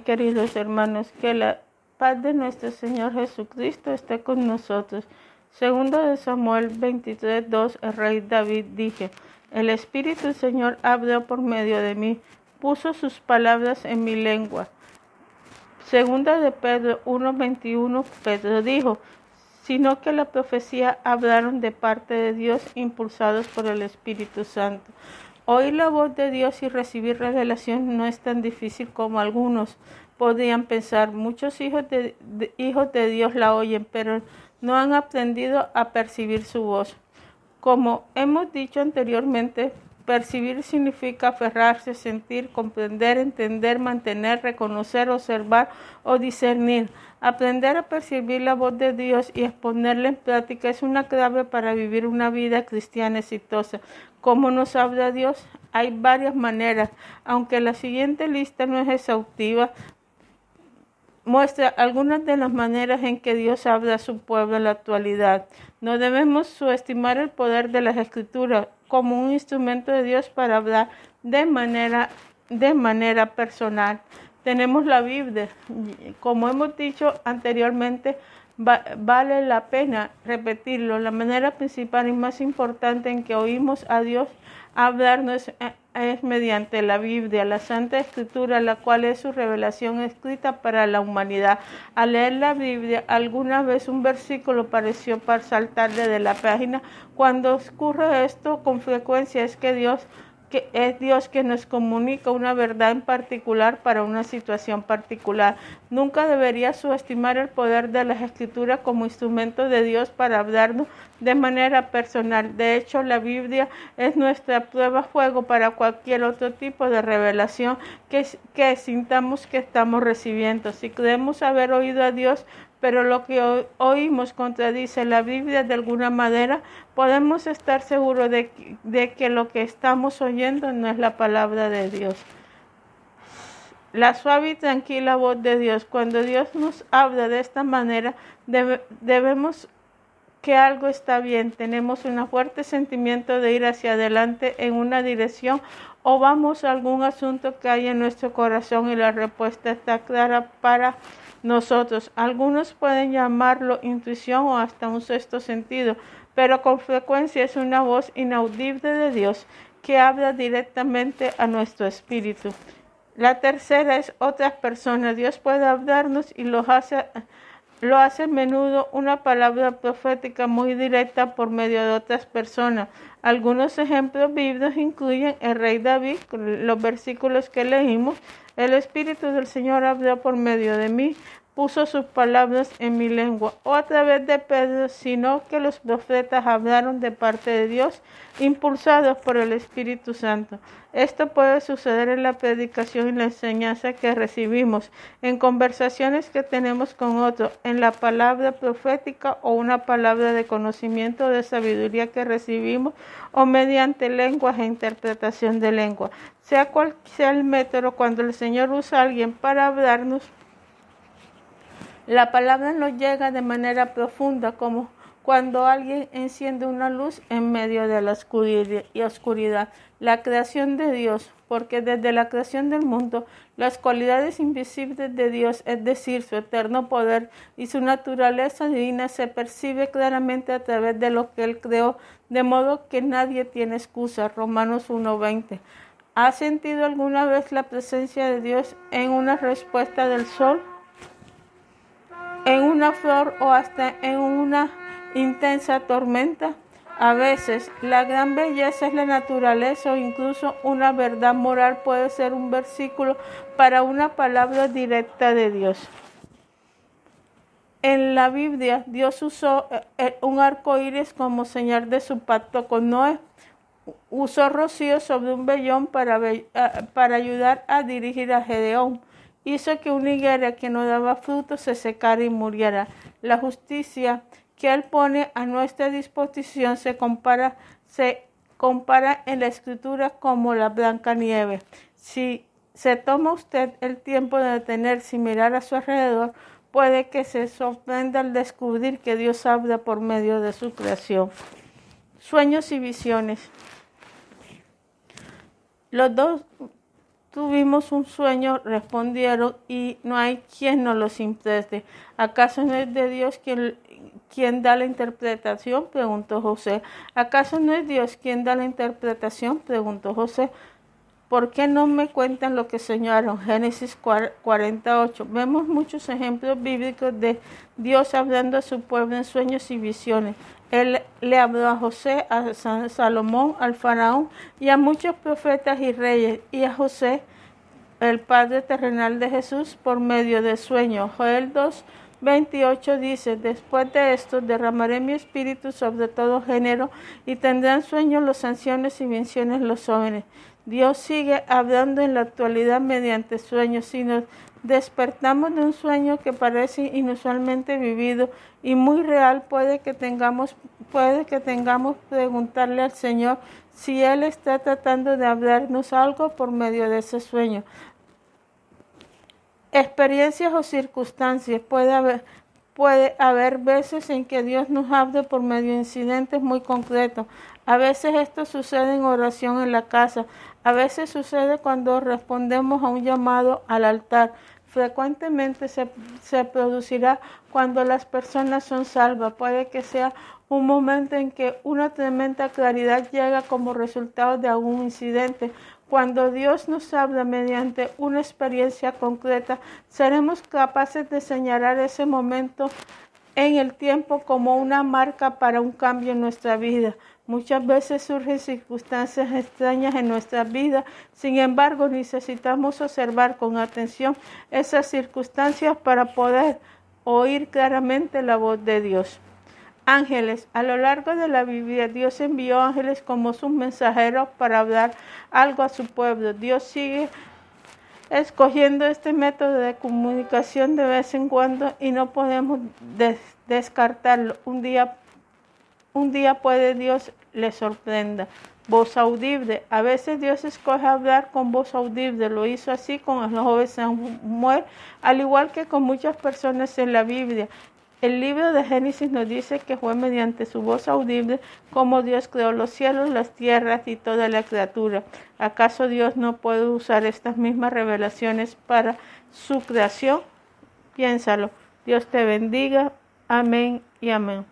Queridos hermanos, que la paz de nuestro Señor Jesucristo esté con nosotros. Segundo de Samuel 23:2, el rey David dijo: El Espíritu del Señor habló por medio de mí, puso sus palabras en mi lengua. Segunda de Pedro 1:21, Pedro dijo: sino que la profecía hablaron de parte de Dios, impulsados por el Espíritu Santo. Oír la voz de Dios y recibir revelación no es tan difícil como algunos podrían pensar. Muchos hijos de Dios la oyen, pero no han aprendido a percibir su voz. Como hemos dicho anteriormente, percibir significa aferrarse, sentir, comprender, entender, mantener, reconocer, observar o discernir. Aprender a percibir la voz de Dios y exponerla en práctica es una clave para vivir una vida cristiana exitosa. ¿Cómo nos habla Dios? Hay varias maneras, aunque la siguiente lista no es exhaustiva. Muestra algunas de las maneras en que Dios habla a su pueblo en la actualidad. No debemos subestimar el poder de las Escrituras como un instrumento de Dios para hablar de manera personal. Tenemos la Biblia. Como hemos dicho anteriormente, vale la pena repetirlo. La manera principal y más importante en que oímos a Dios hablarnos es mediante la Biblia, la Santa Escritura, la cual es su revelación escrita para la humanidad. Al leer la Biblia, alguna vez un versículo pareció para saltarle de la página. Cuando ocurre esto con frecuencia es Dios que nos comunica una verdad en particular para una situación particular. Nunca debería subestimar el poder de las Escrituras como instrumento de Dios para hablarnos de manera personal. De hecho, la Biblia es nuestra prueba fuego para cualquier otro tipo de revelación que sintamos que estamos recibiendo. Si creemos haber oído a Dios, pero lo que oímos contradice la Biblia de alguna manera, podemos estar seguros de que lo que estamos oyendo no es la palabra de Dios. La suave y tranquila voz de Dios. Cuando Dios nos habla de esta manera, debemos que algo está bien. Tenemos un fuerte sentimiento de ir hacia adelante en una dirección o vamos a algún asunto que hay en nuestro corazón y la respuesta está clara para nosotros. Algunos pueden llamarlo intuición o hasta un sexto sentido, pero con frecuencia es una voz inaudible de Dios que habla directamente a nuestro espíritu. La tercera es otras personas. Dios puede hablarnos y lo hace a menudo una palabra profética muy directa por medio de otras personas. Algunos ejemplos bíblicos incluyen el rey David, los versículos que leímos: el Espíritu del Señor habló por medio de mí, puso sus palabras en mi lengua, o a través de Pedro, sino que los profetas hablaron de parte de Dios, impulsados por el Espíritu Santo. Esto puede suceder en la predicación y la enseñanza que recibimos, en conversaciones que tenemos con otros, en la palabra profética o una palabra de conocimiento de sabiduría que recibimos, o mediante lenguas e interpretación de lengua. Sea cual sea el método, cuando el Señor usa a alguien para hablarnos, la palabra nos llega de manera profunda, como cuando alguien enciende una luz en medio de la oscuridad. La creación de Dios, porque desde la creación del mundo, las cualidades invisibles de Dios, es decir, su eterno poder y su naturaleza divina, se percibe claramente a través de lo que Él creó, de modo que nadie tiene excusa. Romanos 1:20. ¿Has sentido alguna vez la presencia de Dios en una respuesta del sol, en una flor o hasta en una intensa tormenta? A veces, la gran belleza es la naturaleza o incluso una verdad moral puede ser un versículo para una palabra directa de Dios. En la Biblia, Dios usó un arco iris como señal de su pacto con Noé. Usó rocío sobre un vellón para ayudar a dirigir a Gedeón. Hizo que una higuera que no daba fruto se secara y muriera. La justicia que Él pone a nuestra disposición se compara en la Escritura como la blanca nieve. Si se toma usted el tiempo de detenerse y mirar a su alrededor, puede que se sorprenda al descubrir que Dios habla por medio de su creación. Sueños y visiones. Los dos tuvimos un sueño, respondieron, y no hay quien nos los interprete. ¿Acaso no es de Dios quien da la interpretación?, preguntó José. ¿Acaso no es Dios quien da la interpretación?, preguntó José. ¿Por qué no me cuentan lo que soñaron? Génesis 48. Vemos muchos ejemplos bíblicos de Dios hablando a su pueblo en sueños y visiones. Él le habló a José, a Salomón, al faraón y a muchos profetas y reyes, y a José, el padre terrenal de Jesús, por medio de sueños. Joel 2:28 dice: después de esto derramaré mi espíritu sobre todo género, y tendrán sueños los ancianos y visiones los jóvenes. Dios sigue hablando en la actualidad mediante sueños. Si nos despertamos de un sueño que parece inusualmente vivido y muy real, puede que tengamos preguntarle al Señor si Él está tratando de hablarnos algo por medio de ese sueño. Experiencias o circunstancias. Puede haber veces en que Dios nos hable por medio de incidentes muy concretos. A veces esto sucede en oración en la casa. A veces sucede cuando respondemos a un llamado al altar. Frecuentemente se producirá cuando las personas son salvas. Puede que sea un momento en que una tremenda claridad llega como resultado de algún incidente. Cuando Dios nos habla mediante una experiencia concreta, seremos capaces de señalar ese momento en el tiempo como una marca para un cambio en nuestra vida. Muchas veces surgen circunstancias extrañas en nuestra vida, sin embargo necesitamos observar con atención esas circunstancias para poder oír claramente la voz de Dios. Ángeles. A lo largo de la Biblia, Dios envió ángeles como sus mensajeros para hablar algo a su pueblo. Dios sigue escogiendo este método de comunicación de vez en cuando y no podemos descartarlo. Un día puede Dios le sorprenda. Voz audible. A veces Dios escoge hablar con voz audible. Lo hizo así con el joven Samuel, al igual que con muchas personas en la Biblia. El libro de Génesis nos dice que fue mediante su voz audible como Dios creó los cielos, las tierras y toda la criatura. ¿Acaso Dios no puede usar estas mismas revelaciones para su creación? Piénsalo. Dios te bendiga. Amén y amén.